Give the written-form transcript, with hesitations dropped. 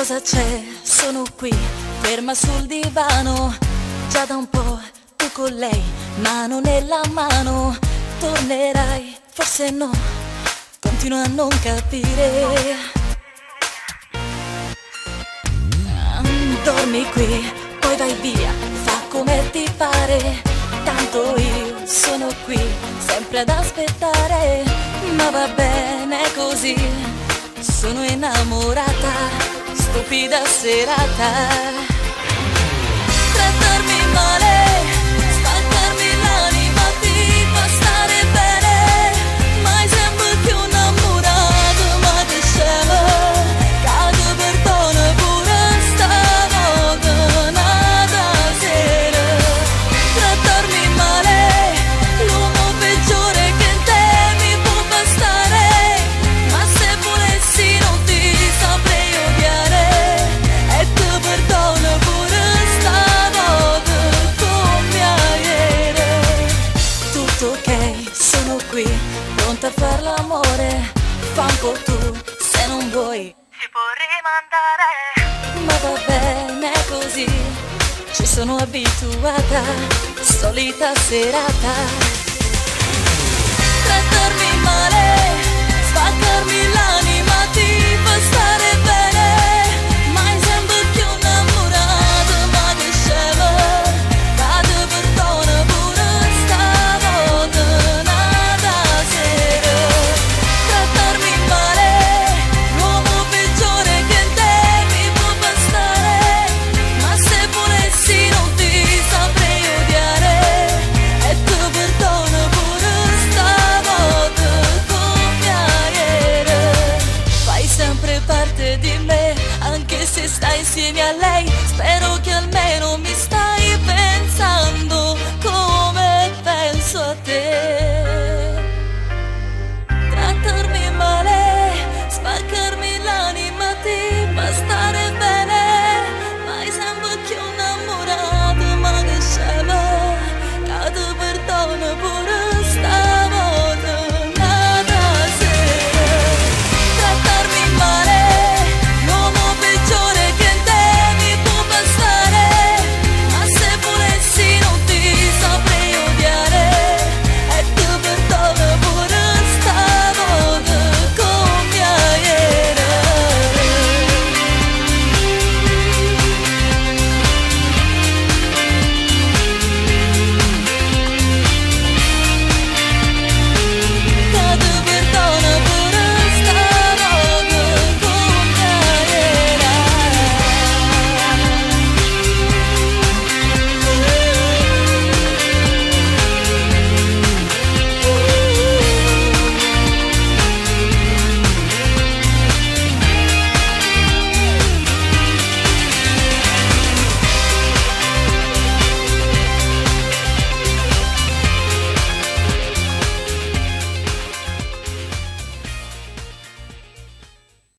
Cosa c'è? Sono qui, ferma sul divano. Già da un po' tu con lei, mano nella mano. Tornerai, forse no, continuo a non capire. Dormi qui, poi vai via, fa come ti pare. Tanto io sono qui, sempre ad aspettare. Ma va bene così, sono innamorata, stupida serata. Trattarmi male, spaccarmi l'anima ti fa stare bene. Mai sembro più innamorato, ma che scemo. Cado perdono pure stavolta, nata sera. Trattarmi male, l'uomo peggiore che in te mi può bastare. Ma se volessi non ti saprei odiare. E ti perdono pure stavolta come ieri. Tutto ok, sono qui, pronta a far l'amore. Fa un po' tu, se non vuoi si può rimandare. Ma va bene così, ci sono abituata, solita serata. Trattarmi male, spaccarmi l'anima ti fa stare bene. Mai sembro più innamorato, ma che scemo. Cado perdono pure stavolta, nata sera. Trattarmi male, l'uomo peggiore che in te mi può bastare. Ma se volessi non ti saprei odiare. E ti perdono pure stavolta come ieri. Fai sempre parte di me, anche se stai insieme a lei. Spero